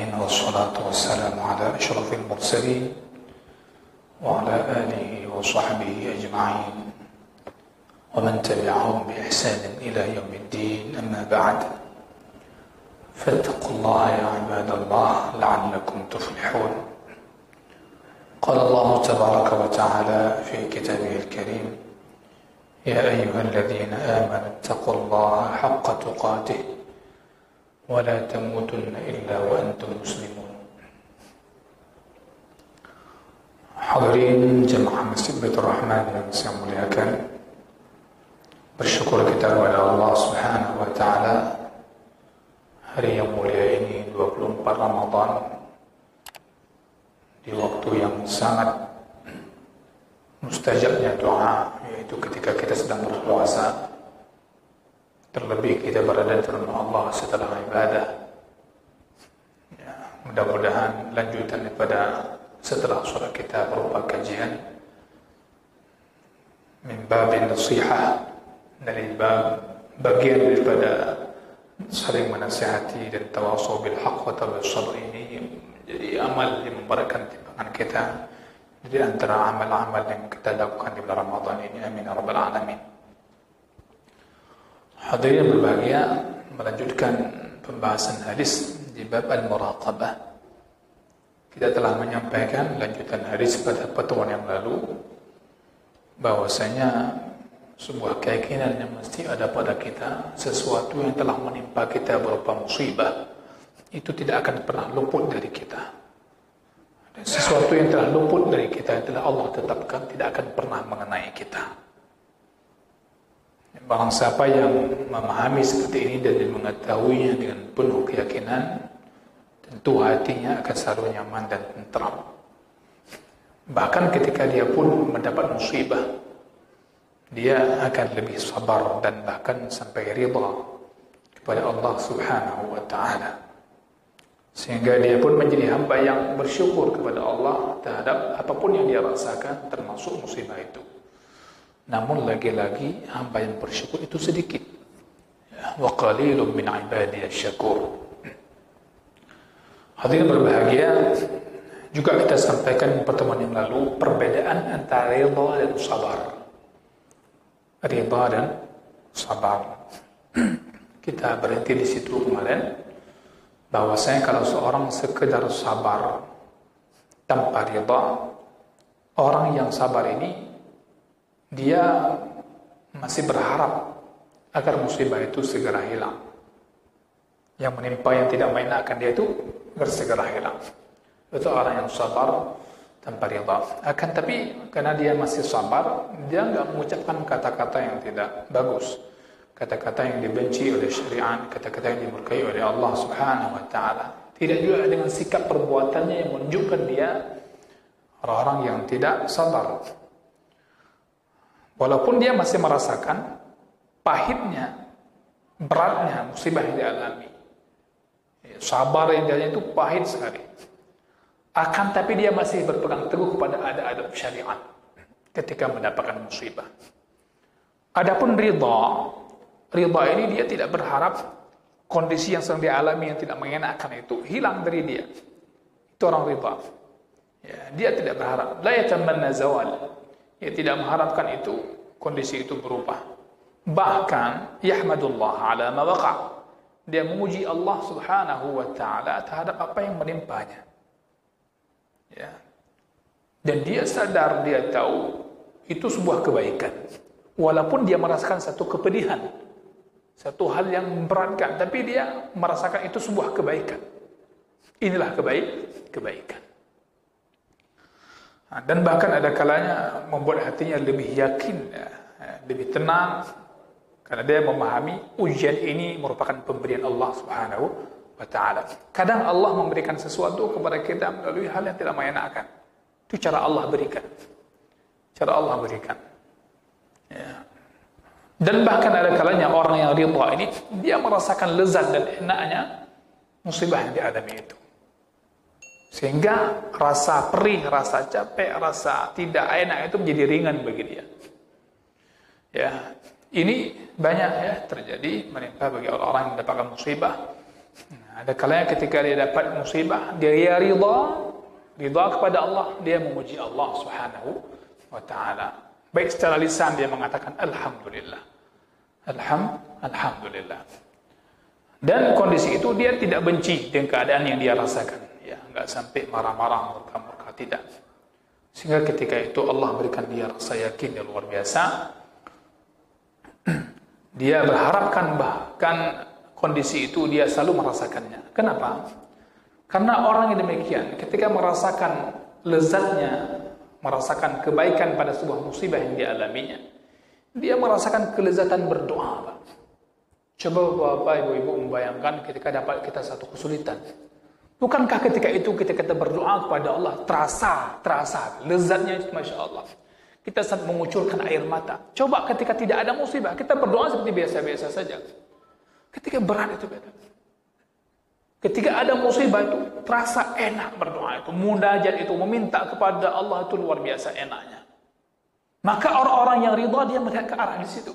العالمين والصلاة والسلام على أشرف المرسلين وعلى آله وصحبه أجمعين ومن تبعهم بإحسان إلى يوم الدين. أما بعد، فاتقوا الله يا عباد الله لعلكم تفلحون. قال الله تبارك وتعالى في كتابه الكريم: يا أيها الذين آمنوا اتقوا الله حق تقاته ولا تموتن إلا وأنتم مسلمون. Hadirin jemaah Masjid Baitur Rahman yang saya muliakan, bersyukur kita kepada Allah Subhanahu wa taala hari yang mulia ini, 24 Ramadan, di waktu yang sangat mustajabnya doa, yaitu ketika kita sedang berpuasa. Terlebih kita berada di rumah Allah setelah ibadah. Ya, mudah-mudahan lanjutan daripada setelah sholat kita berupa kajian min babin nasihah, dari bagian daripada saling menasihati dan tawasau bil haqq wa tawasau ini jadi amal yang memberikan timbangan kita di antara amal-amal yang kita lakukan di bulan Ramadan ini. Amin ya rabbal alamin. Hadirin berbahagia, melanjutkan pembahasan hadis di bab al-muraqabah. Kita telah menyampaikan lanjutan hadis pada pertemuan yang lalu bahwasanya sebuah keyakinan yang mesti ada pada kita, sesuatu yang telah menimpa kita berupa musibah itu tidak akan pernah luput dari kita. Dan sesuatu yang telah luput dari kita yang telah Allah tetapkan tidak akan pernah mengenai kita. Barang siapa yang memahami seperti ini dan mengetahuinya dengan penuh keyakinan, tentu hatinya akan selalu nyaman dan tentram. Bahkan ketika dia pun mendapat musibah, dia akan lebih sabar dan bahkan sampai ridha kepada Allah Subhanahu wa taala. Sehingga dia pun menjadi hamba yang bersyukur kepada Allah terhadap apapun yang dia rasakan, termasuk musibah itu. Namun lagi-lagi hamba yang bersyukur itu sedikit. Wa qalilun min ibadiy asy-syakur. Hadirin berbahagia, juga kita sampaikan di pertemuan yang lalu perbedaan antara ridha dan sabar. Ridha dan sabar. Kita berhenti di situ kemarin, bahwasanya kalau seorang sekedar sabar tanpa ridha, orang yang sabar ini dia masih berharap agar musibah itu segera hilang. Yang menimpa yang tidak mengenakan dia itu agar segera hilang. Itu orang yang sabar tanpa ridha. Akan tapi karena dia masih sabar, dia enggak mengucapkan kata-kata yang tidak bagus, kata-kata yang dibenci oleh syariat, kata-kata yang dimurkai oleh Allah Subhanahu wa taala. Tidak juga dengan sikap perbuatannya yang menunjukkan dia orang-orang yang tidak sabar. Walaupun dia masih merasakan pahitnya, beratnya musibah yang dialami. Sabar yang dia itu pahit sekali. Akan tapi dia masih berpegang teguh kepada adab-adab syariat ketika mendapatkan musibah. Adapun ridha ini dia tidak berharap kondisi yang sedang dialami yang tidak mengenakan itu hilang dari dia. Itu orang ridha. Ya, dia tidak berharap. La yatamanna zawal. Dia tidak mengharapkan itu kondisi itu berubah. Bahkan yahmadullah ala ma waqa. Dia memuji Allah Subhanahu wa taala terhadap apa yang menimpanya. Ya. Dan dia sadar, dia tahu itu sebuah kebaikan. Walaupun dia merasakan satu kepedihan, satu hal yang memberatkan, tapi dia merasakan itu sebuah kebaikan. Inilah kebaikan. Dan bahkan ada kalanya membuat hatinya lebih yakin, lebih tenang, karena dia memahami ujian ini merupakan pemberian Allah Subhanahu wa taala. Kadang Allah memberikan sesuatu kepada kita melalui hal yang tidak menyenangkan. Itu cara Allah berikan. Ya. Dan bahkan ada kalanya orang yang ridha ini dia merasakan lezat dan enaknya musibah yang dialami itu. Sehingga rasa perih, rasa capek, rasa tidak enak itu menjadi ringan bagi dia. Ya, ini banyak ya terjadi menimpa bagi orang-orang yang mendapatkan musibah. Ada kalanya ketika dia dapat musibah, dia ridha kepada Allah, dia memuji Allah Subhanahu wa taala. Baik secara lisan dia mengatakan alhamdulillah. Alhamdulillah. Dan kondisi itu dia tidak benci dengan keadaan yang dia rasakan. Ya, enggak sampai marah-marah, murka-murka, tidak. Sehingga ketika itu Allah berikan dia rasa yakin yang luar biasa. Dia berharapkan bahkan kondisi itu dia selalu merasakannya. Kenapa? Karena orang yang demikian ketika merasakan lezatnya, merasakan kebaikan pada sebuah musibah yang dialaminya, dia merasakan kelezatan berdoa. Coba Bapak Ibu membayangkan ketika dapat kita satu kesulitan. Bukankah ketika itu kita berdoa kepada Allah terasa lezatnya itu, Masya Allah. Kita saat mengucurkan air mata. Coba ketika tidak ada musibah, kita berdoa seperti biasa-biasa saja. Ketika berat itu beda. Ketika ada musibah itu terasa enak berdoa itu, munajat itu, meminta kepada Allah itu luar biasa enaknya. Maka orang-orang yang ridha dia melihat ke arah di situ.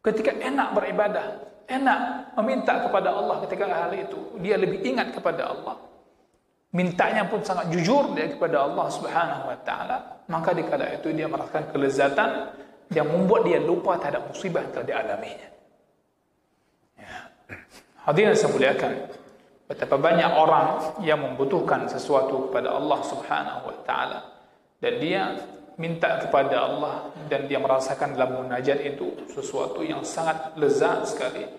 Ketika enak beribadah, enak meminta kepada Allah ketika hal itu, dia lebih ingat kepada Allah. Mintanya pun sangat jujur dia kepada Allah Subhanahu wa taala, maka dikala itu dia merasakan kelezatan yang membuat dia lupa terhadap musibah yang telah dialaminya. Ya. Hadirin saya muliakan, betapa banyak orang yang membutuhkan sesuatu kepada Allah Subhanahu wa taala dan dia minta kepada Allah dan dia merasakan dalam munajat itu sesuatu yang sangat lezat sekali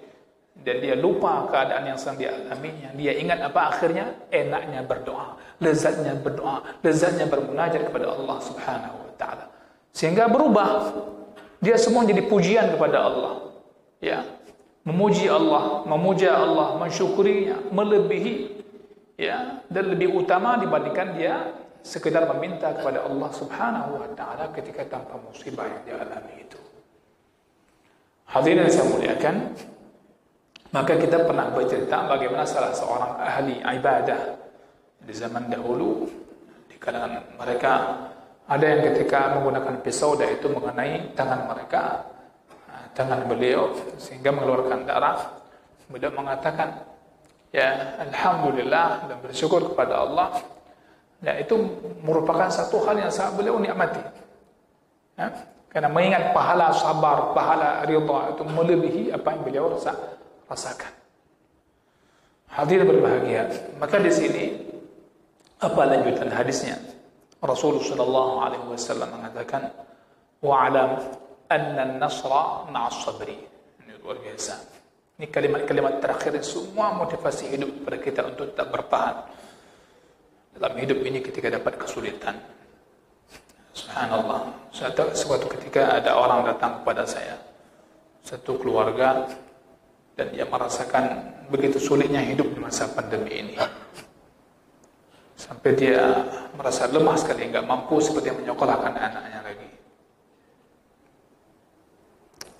dan dia lupa keadaan yang sedang dialaminya. Dia ingat apa akhirnya? Enaknya berdoa, lezatnya bermunajat kepada Allah Subhanahu wa taala. Sehingga berubah. Dia semua jadi pujian kepada Allah. Ya. Memuji Allah, memuja Allah, mensyukurinya melebihi ya dan lebih utama dibandingkan dia sekedar meminta kepada Allah Subhanahu wa taala ketika tanpa musibah yang dialami itu. Hadirin yang saya muliakan, maka kita pernah bercerita bagaimana salah seorang ahli ibadah di zaman dahulu di kalangan mereka ada yang ketika menggunakan pisau dan itu mengenai tangan mereka, tangan beliau sehingga mengeluarkan darah. Beliau mengatakan ya alhamdulillah dan bersyukur kepada Allah. Ya, itu merupakan satu hal yang sangat beliau nikmati. Ya, karena mengingat pahala sabar, pahala ridha itu melebihi apa yang beliau rasakan. Hadirin berbahagia, maka di sini apa lanjutan hadisnya? Rasulullah sallallahu alaihi wasallam mengatakan, "Wa'lam anna an-nasra ma'as sabri." Ini luar biasa. Ini kalimat-kalimat terakhir semua motivasi hidup pada kita untuk tetap bertahan dalam hidup ini ketika dapat kesulitan. Subhanallah. Suatu ketika ada orang datang kepada saya, satu keluarga, dan dia merasakan begitu sulitnya hidup di masa pandemi ini. Sampai dia merasa lemah sekali, enggak mampu seperti menyekolahkan anaknya lagi.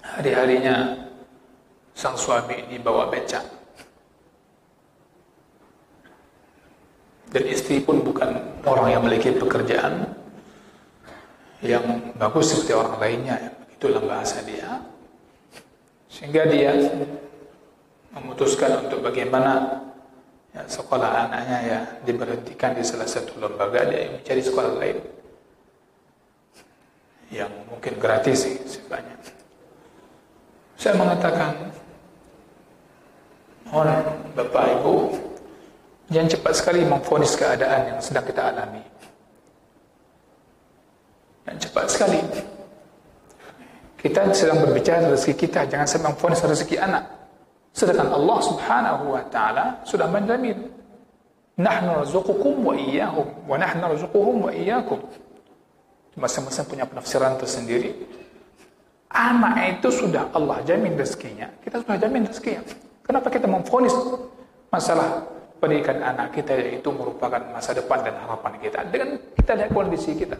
Hari-harinya sang suami ini bawa becak. Dan istri pun bukan orang yang memiliki pekerjaan yang bagus seperti orang lainnya. Itulah bahasa dia. Sehingga dia memutuskan untuk bagaimana ya, sekolah anaknya ya diberhentikan di salah satu lembaga, dia mencari sekolah lain yang mungkin gratis sih sebanyak. Saya mengatakan, mohon Bapak Ibu jangan cepat sekali memvonis keadaan yang sedang kita alami. Dan cepat sekali kita sedang berbicara rezeki kita, jangan sampai memvonis rezeki anak. Sedangkan Allah Subhanahu wa taala sudah menjamin, nahnu narzuqukum wa iyyahum wa nahnu narzuquhum wa iyyakum. Masing-masing punya penafsiran tersendiri. Anak itu sudah Allah jamin rezekinya, kita sudah jamin rezekinya. Kenapa kita memvonis masalah pendidikan anak kita, yaitu merupakan masa depan dan harapan kita, dengan kita lihat kondisi kita?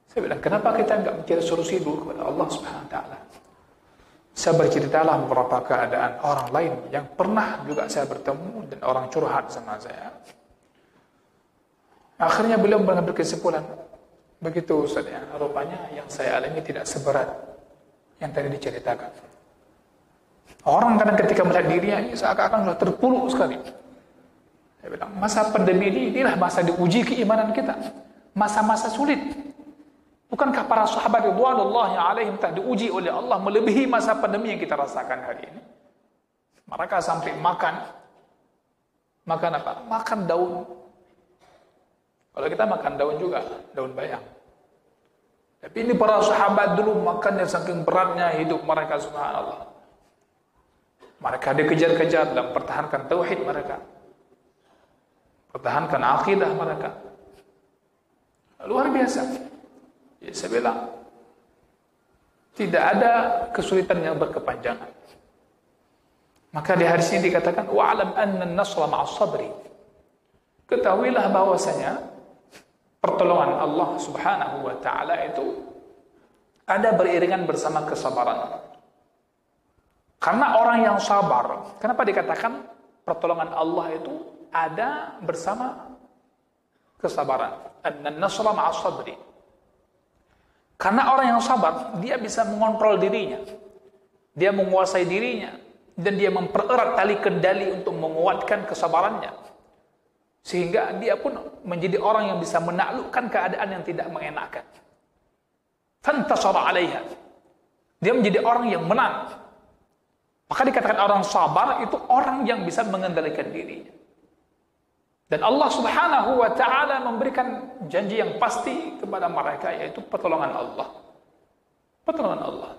Saya bilang, kenapa kita enggak mencari solusi dulu kepada Allah Subhanahu wa taala? Saya berceritalah beberapa keadaan orang lain yang pernah juga saya bertemu dan orang curhat sama saya. Akhirnya beliau mengambil kesimpulan, begitu Ustaz ya, rupanya yang saya alami tidak seberat yang tadi diceritakan. Orang kadang ketika melihat dirinya ini seakan-akan sudah terpuruk sekali. Saya bilang, masa pandemi ini, inilah masa diuji keimanan kita. Masa-masa sulit. Bukankah para sahabat ridwanullahi alaihim telah diuji oleh Allah melebihi masa pandemi yang kita rasakan hari ini? Mereka sampai makan apa? Makan daun. Kalau kita makan daun juga, daun bayang. Tapi ini para sahabat dulu makannya saking beratnya hidup mereka, subhanallah. Mereka dikejar-kejar dalam pertahankan tauhid mereka, pertahankan akidah mereka. Luar biasa. Ya, saya bilang, tidak ada kesulitan yang berkepanjangan. Maka di hadis ini dikatakan, wa'alam anna an-nasra ma'as sabri. Ketahuilah bahwasanya pertolongan Allah Subhanahu wa taala itu ada beriringan bersama kesabaran. Karena orang yang sabar, kenapa dikatakan pertolongan Allah itu ada bersama kesabaran? Anna an-nasra ma'as sabri. Karena orang yang sabar, dia bisa mengontrol dirinya. Dia menguasai dirinya. Dan dia mempererat tali kendali untuk menguatkan kesabarannya. Sehingga dia pun menjadi orang yang bisa menaklukkan keadaan yang tidak mengenakan. Fantasara alaiha. Dia menjadi orang yang menang. Maka dikatakan orang sabar itu orang yang bisa mengendalikan dirinya. Dan Allah Subhanahu wa taala memberikan janji yang pasti kepada mereka, yaitu pertolongan Allah. Pertolongan Allah.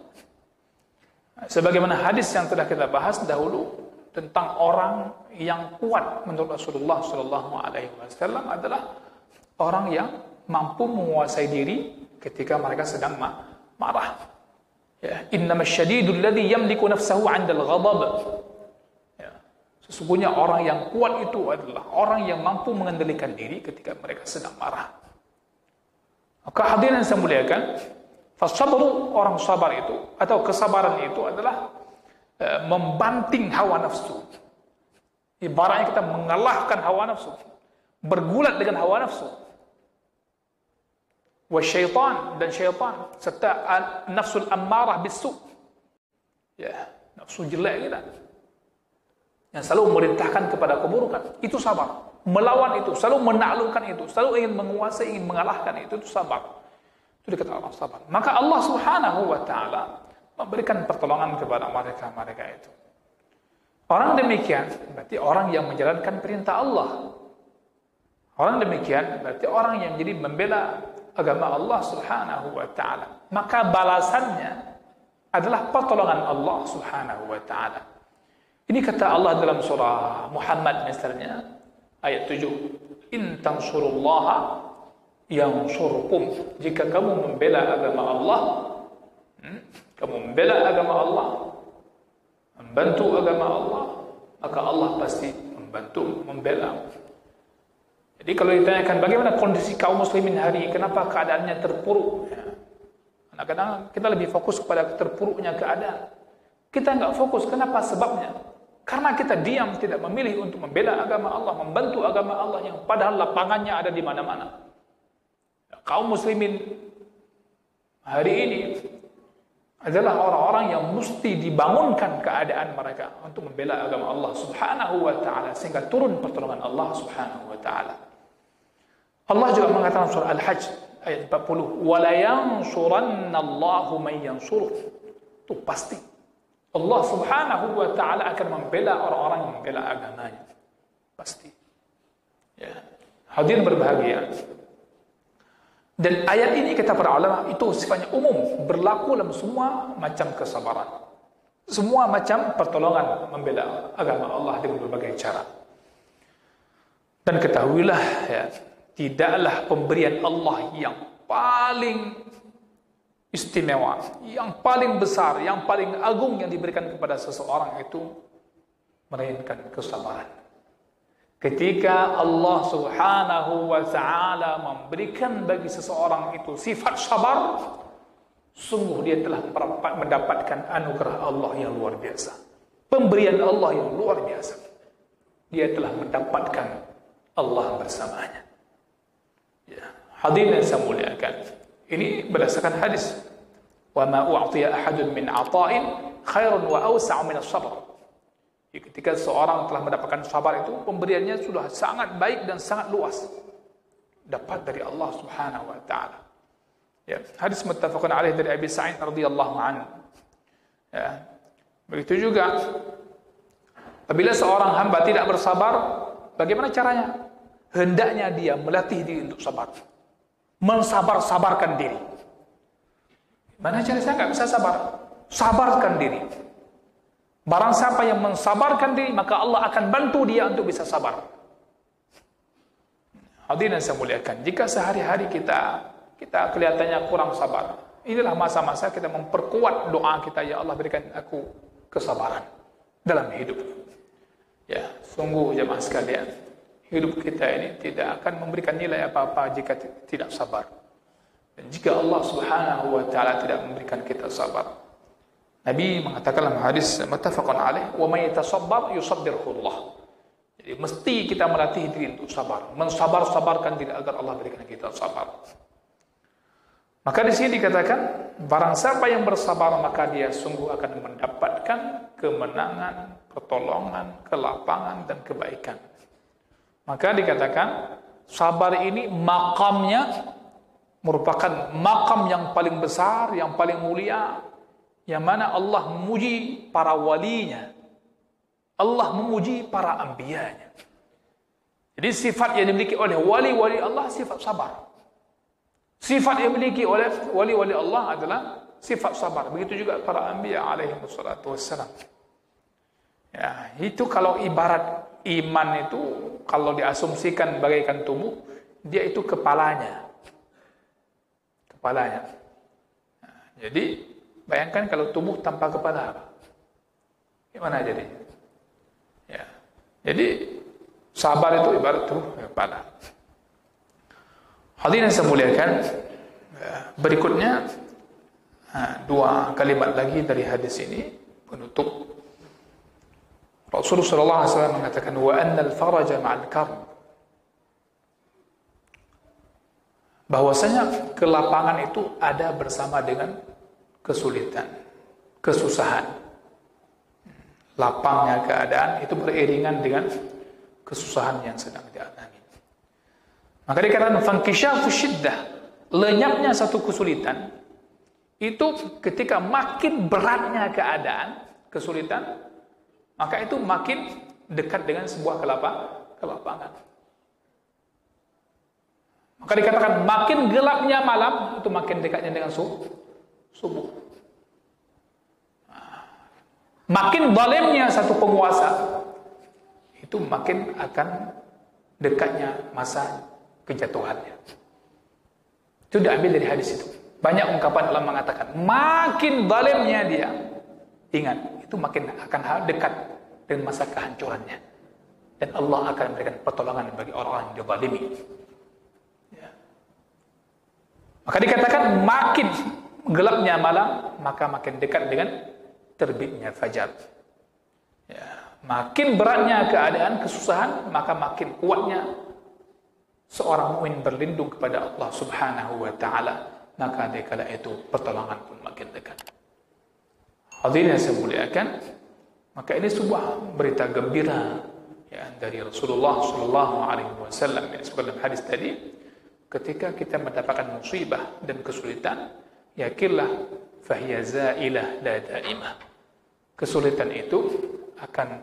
Sebagaimana hadis yang telah kita bahas dahulu tentang orang yang kuat menurut Rasulullah sallallahu alaihi wasallam adalah orang yang mampu menguasai diri ketika mereka sedang marah. Ya, innamasy-syadidul ladzi yamliku nafsahu 'indal ghadab. Sesungguhnya orang yang kuat itu adalah orang yang mampu mengendalikan diri ketika mereka sedang marah. Maka hadirin yang saya muliakan, fasabru, orang sabar itu atau kesabaran itu adalah membanting hawa nafsu. Ibaratnya kita mengalahkan hawa nafsu, bergulat dengan hawa nafsu. Wasyaitan, dan syaitan, serta nafsul ammarah bisu. Ya, nafsu jelek kita, yang selalu memerintahkan kepada keburukan, itu sabar. Melawan itu, selalu menaklukkan itu, selalu ingin menguasai, ingin mengalahkan itu sabar. Itu dikatakan orang sabar. Maka Allah Subhanahu wa taala memberikan pertolongan kepada mereka itu. Orang demikian berarti orang yang menjalankan perintah Allah. Orang demikian berarti orang yang jadi membela agama Allah Subhanahu wa taala. Maka balasannya adalah pertolongan Allah Subhanahu wa taala. Ini kata Allah dalam surah Muhammad misalnya, ayat 7. In tansurullaha yansurkum. Jika kamu membela agama Allah, kamu membela agama Allah, membantu agama Allah, maka Allah pasti membantu, membela. Jadi kalau ditanyakan bagaimana kondisi kaum muslimin hari ini, kenapa keadaannya terpuruk? Kadang-kadang kita lebih fokus kepada terpuruknya keadaan. Kita enggak fokus, kenapa sebabnya? Karena kita diam, tidak memilih untuk membela agama Allah, membantu agama Allah yang padahal lapangannya ada di mana-mana. Kaum muslimin hari ini adalah orang-orang yang mesti dibangunkan keadaan mereka untuk membela agama Allah Subhanahu wa taala sehingga turun pertolongan Allah Subhanahu wa taala. Allah juga mengatakan surah Al-Hajj ayat 40, "Wa la yansurannallahu man yansuruh." Itu pasti Allah Subhanahu wa taala akan membela orang-orang yang membela agamanya. Pasti. Ya. Hadirin berbahagia. Dan ayat ini kata para ulama itu sifatnya umum, berlaku dalam semua macam kesabaran. Semua macam pertolongan membela agama Allah dengan berbagai cara. Dan ketahuilah ya, tidaklah pemberian Allah yang paling istimewa, yang paling besar, yang paling agung yang diberikan kepada seseorang itu melainkan kesabaran. Ketika Allah Subhanahu wa taala memberikan bagi seseorang itu sifat sabar, sungguh dia telah mendapatkan anugerah Allah yang luar biasa. Pemberian Allah yang luar biasa. Dia telah mendapatkan Allah bersamanya. Ya, hadirin yang saya muliakan. Ini berdasarkan hadis Wa ma u'tiya ahadun min 'ata'in khairun wa awsa'u min as-sabr. Ketika seorang telah mendapatkan sabar itu, pemberiannya sudah sangat baik dan sangat luas. Dapat dari Allah Subhanahu wa taala. Ya, hadis muttafaqun alaih dari Abi Sa'id radhiyallahu anhu. Ya. Begitu juga apabila seorang hamba tidak bersabar, bagaimana caranya? Hendaknya dia melatih diri untuk sabar. Mensabar-sabarkan diri. Mana cara saya nggak bisa sabar? Sabarkan diri. Barang siapa yang mensabarkan diri, maka Allah akan bantu dia untuk bisa sabar. Hadirin yang saya muliakan, jika sehari-hari kita kelihatannya kurang sabar, inilah masa-masa kita memperkuat doa kita, ya Allah berikan aku kesabaran dalam hidup. Ya, sungguh jemaah sekalian, hidup kita ini tidak akan memberikan nilai apa-apa jika tidak sabar. Dan jika Allah Subhanahu wa taala tidak memberikan kita sabar, Nabi mengatakan dalam hadis muttafaqun alaih, "Wa may yatasabbar yusabbirhu Allah." Jadi mesti kita melatih diri untuk sabar, mensabar-sabarkan diri agar Allah berikan kita sabar. Maka di sini dikatakan, barang siapa yang bersabar maka dia sungguh akan mendapatkan kemenangan, pertolongan, kelapangan dan kebaikan. Maka dikatakan sabar ini makamnya merupakan makam yang paling besar, yang paling mulia, yang mana Allah memuji para walinya, Allah memuji para anbiyanya. Jadi sifat yang dimiliki oleh wali-wali Allah sifat sabar. Sifat yang dimiliki oleh wali-wali Allah adalah sifat sabar. Begitu juga para anbiya alaihi wassalatu wassalam. Ya, itu kalau ibarat iman itu kalau diasumsikan bagaikan tubuh, dia itu kepalanya. Kepalanya. Nah, jadi bayangkan kalau tubuh tanpa kepala apa? Gimana jadi? Ya. Jadi sabar itu ibarat tubuh kepala. Hadirin yang saya muliakan, berikutnya dua kalimat lagi dari hadis ini penutup. Rasulullah SAW mengatakan, wa annal faraja ma'al karb. Bahwasanya kelapangan itu ada bersama dengan kesulitan, kesusahan. Lapangnya keadaan itu beriringan dengan kesusahan yang sedang dialami. Maka dikatakan fankishafu syiddah, lenyapnya satu kesulitan itu ketika makin beratnya keadaan, kesulitan, maka itu makin dekat dengan sebuah kelapangan. Maka dikatakan makin gelapnya malam itu makin dekatnya dengan subuh. Makin zalimnya satu penguasa itu makin akan dekatnya masa kejatuhannya. Itu diambil dari hadis itu. Banyak ungkapan ulama mengatakan makin zalimnya dia, ingat itu makin akan dekat dengan masa kehancurannya, dan Allah akan memberikan pertolongan bagi orang-orang yang dizalimi. Ya. Maka dikatakan makin gelapnya malam maka makin dekat dengan terbitnya fajar. Ya. Makin beratnya keadaan kesusahan maka makin kuatnya seorang mukmin berlindung kepada Allah Subhanahu wa taala, maka dikala itu pertolongan pun makin dekat. Hadirin yang saya muliakan, maka ini sebuah berita gembira ya dari Rasulullah sallallahu alaihi wasallam yang dalam hadis tadi, ketika kita mendapatkan musibah dan kesulitan, yakinlah fahiya zailah la daimah. Kesulitan itu akan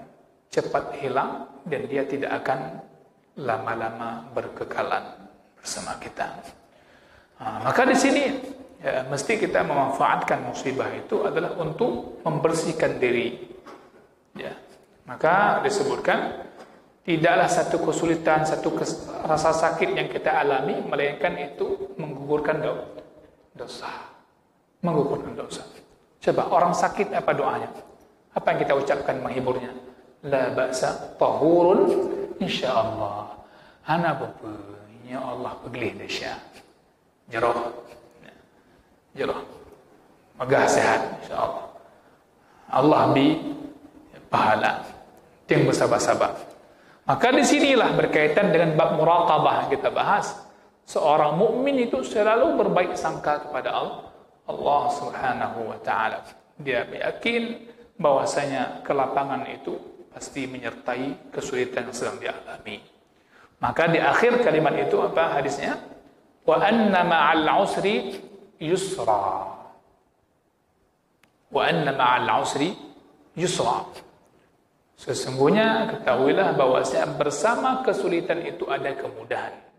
cepat hilang dan dia tidak akan lama-lama berkekalan bersama kita. Maka di sini ya, mesti kita memanfaatkan musibah itu adalah untuk membersihkan diri. Ya. Maka disebutkan tidaklah satu kesulitan, satu rasa sakit yang kita alami melainkan itu menggugurkan dosa. Menggugurkan dosa. Coba orang sakit apa doanya? Apa yang kita ucapkan menghiburnya? La ba'sa tahurun insyaallah. Ana ya Allah beglih desya. Jeroh. Megah sehat insyaallah. Allah bi pahala. Yang bersabar-sabar. Maka disinilah berkaitan dengan bab muraqabah yang kita bahas. Seorang mukmin itu selalu berbaik sangka kepada Allah Subhanahu wa taala. Dia yakin bahwasanya kelapangan itu pasti menyertai kesulitan yang sedang dialami. Maka di akhir kalimat itu apa hadisnya? Wa anna ma'al usri yusra. Wa anna ma'al usri yusra. Sesungguhnya ketahuilah bahwasanya bersama kesulitan itu ada kemudahan.